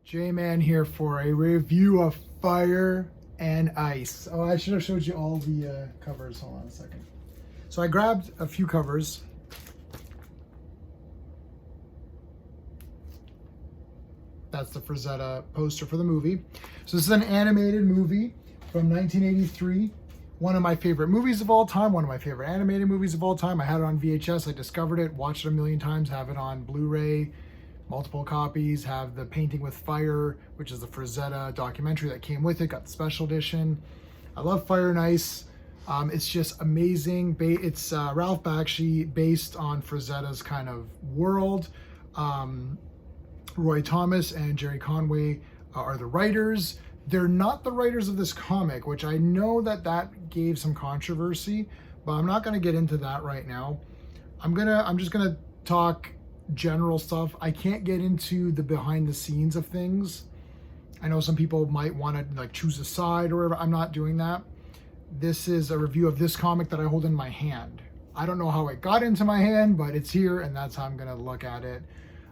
J-Man here for a review of Fire and Ice. Oh, I should have showed you all the covers. Hold on a second. So I grabbed a few covers. That's the Frazetta poster for the movie. So this is an animated movie from 1983. One of my favorite movies of all time, one of my favorite animated movies of all time. I had it on VHS, I discovered it, watched it a million times, have it on Blu-ray, multiple copies, have the Painting with Fire, which is the Frazetta documentary that came with it, got the special edition. I love Fire and Ice. It's just amazing. It's Ralph Bakshi based on Frazetta's kind of world. Roy Thomas and Jerry Conway are the writers. They're not the writers of this comic, which I know that gave some controversy, but I'm not going to get into that right now. I'm just gonna talk general stuff. I can't get into the behind the scenes of things. I know some people might want to like choose a side or whatever. I'm not doing that. This is a review of this comic that I hold in my hand. I don't know how it got into my hand, but it's here and that's how I'm going to look at it.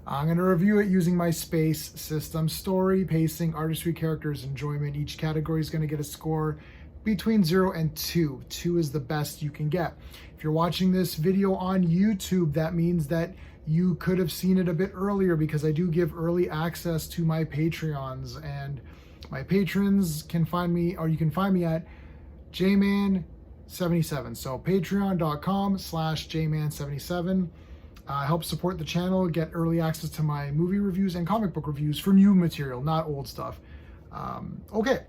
I'm going to review it using my space system: story, pacing, artistry, characters, enjoyment. Each category is going to get a score between 0 and 2. 2 is the best you can get. If you're watching this video on YouTube, that means that you could have seen it a bit earlier, because I do give early access to my Patreons, and my patrons can find me, or you can find me at jman77. So patreon.com/jman77. Help support the channel, get early access to my movie reviews and comic book reviews for new material, not old stuff. Okay.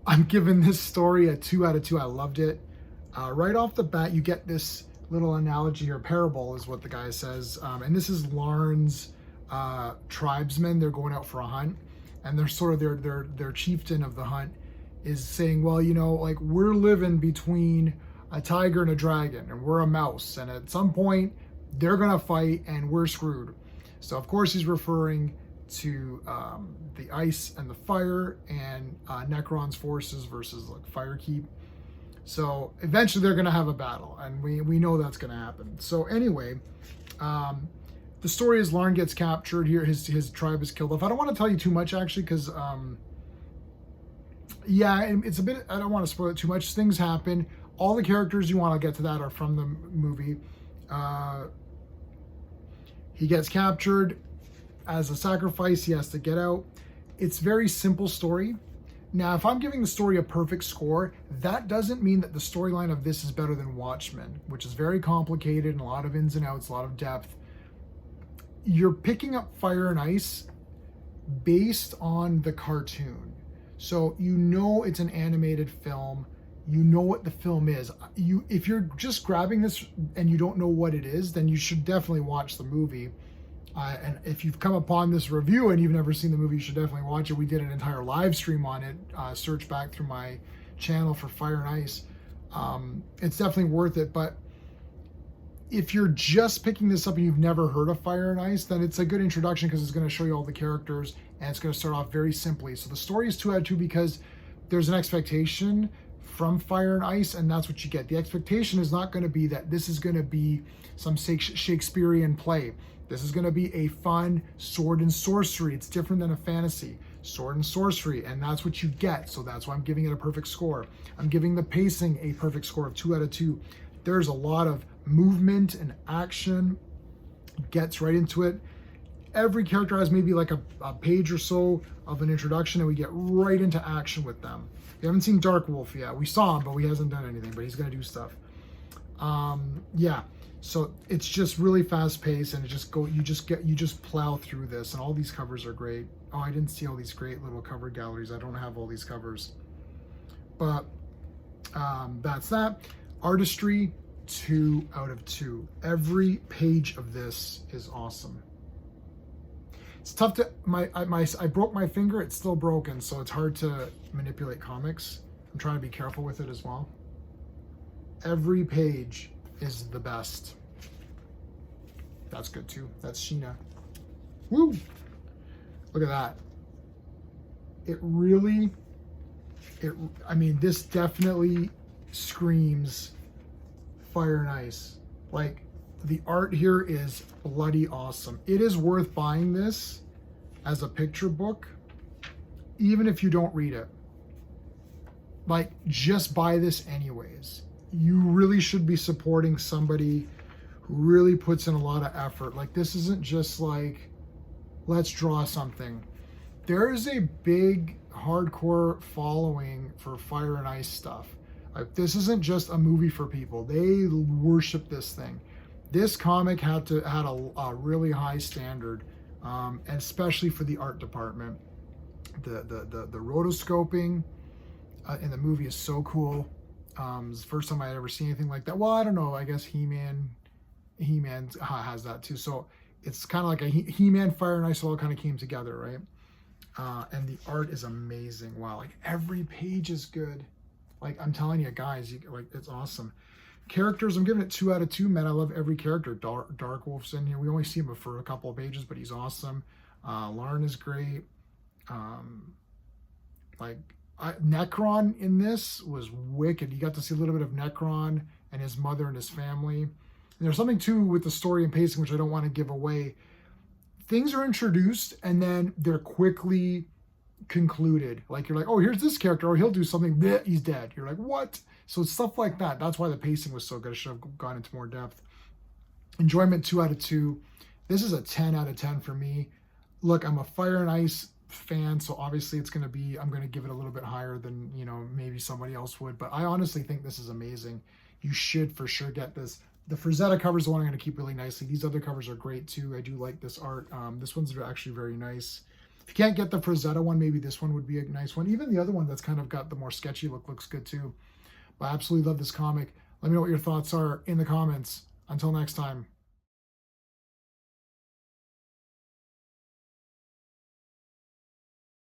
I'm giving this story a 2 out of 2. I loved it. Right off the bat, you get this little analogy or parable is what the guy says. And this is Larn's tribesmen. They're going out for a hunt, and they're sort of their chieftain of the hunt is saying, well, you know, like, we're living between a tiger and a dragon, and we're a mouse, and at some point they're gonna fight and we're screwed. So of course he's referring to the ice and the fire, and Necron's forces versus like Firekeep. So eventually they're gonna have a battle, and we know that's gonna happen. So anyway, the story is Larn gets captured here. His tribe is killed off. I don't want to tell you too much actually, because yeah, it's a bit, I don't want to spoil it too much. Things happen. All the characters you want to get to that are from the movie. He gets captured. As a sacrifice, he has to get out. It's very simple story. Now, if I'm giving the story a perfect score, that doesn't mean that the storyline of this is better than Watchmen, which is very complicated and a lot of ins and outs, a lot of depth. You're picking up Fire and Ice based on the cartoon. So you know it's an animated film. You know what the film is. If you're just grabbing this and you don't know what it is, then you should definitely watch the movie. And if you've come upon this review and you've never seen the movie, you should definitely watch it. We did an entire live stream on it. Search back through my channel for Fire and Ice. It's definitely worth it. But if you're just picking this up and you've never heard of Fire and Ice, then it's a good introduction, because it's going to show you all the characters, and it's going to start off very simply. So the story is 2 out of 2 because there's an expectation from Fire and Ice, and that's what you get. The expectation is not going to be that this is going to be some Shakespearean play. This is going to be a fun sword and sorcery. It's different than a fantasy. Sword and sorcery, and that's what you get. So that's why I'm giving it a perfect score. I'm giving the pacing a perfect score of 2 out of 2. There's a lot of movement and action. Gets right into it. Every character has maybe like a page or so of an introduction, and we get right into action with them. We haven't seen Dark Wolf yet. We saw him, but he hasn't done anything, but he's going to do stuff. Yeah. So it's just really fast paced, and you just plow through this, and all these covers are great. Oh, I didn't see all these great little cover galleries. I don't have all these covers, but that's that. Artistry, 2 out of 2. Every page of this is awesome. It's tough to, I broke my finger. It's still broken, so it's hard to manipulate comics. I'm trying to be careful with it as well. Every page is the best. That's good too. That's Sheena. Woo! Look at that. I mean, this definitely screams Fire and Ice. Like, the art here is bloody awesome. It is worth buying this as a picture book, even if you don't read it. Like, just buy this anyways. You really should be supporting somebody who really puts in a lot of effort. Like, this isn't just like, let's draw something. There is a big hardcore following for Fire and Ice stuff. Like, this isn't just a movie for people. They worship this thing. This comic had a really high standard, and especially for the art department. The rotoscoping in the movie is so cool. It's the first time I had ever seen anything like that. Well, I don't know. I guess He-Man has that too. So it's kind of like a He-Man, Fire and Ice all kind of came together, right? And the art is amazing. Wow, like every page is good. Like, I'm telling you guys, like, it's awesome. Characters, I'm giving it 2 out of 2. Man, I love every character. Dark Wolf's in here. We only see him for a couple of pages, but he's awesome. Larn is great. Necron in this was wicked. You got to see a little bit of Necron and his mother and his family. And there's something too with the story and pacing, which I don't want to give away. Things are introduced and then they're quickly concluded. Like, you're like, oh, here's this character, or he'll do something, bleh, he's dead. You're like, what? So stuff like that. That's why the pacing was so good. I should have gone into more depth. Enjoyment, 2 out of 2. This is a 10 out of 10 for me. Look, I'm a Fire and Ice fan, so obviously I'm going to give it a little bit higher than, maybe somebody else would, but I honestly think this is amazing. You should for sure get this. The Frazetta cover is the one I'm going to keep really nicely. These other covers are great too. I do like this art. This one's actually very nice. If you can't get the Frazetta one, maybe this one would be a nice one. Even the other one that's kind of got the more sketchy look looks good too. But I absolutely love this comic. Let me know what your thoughts are in the comments. Until next time.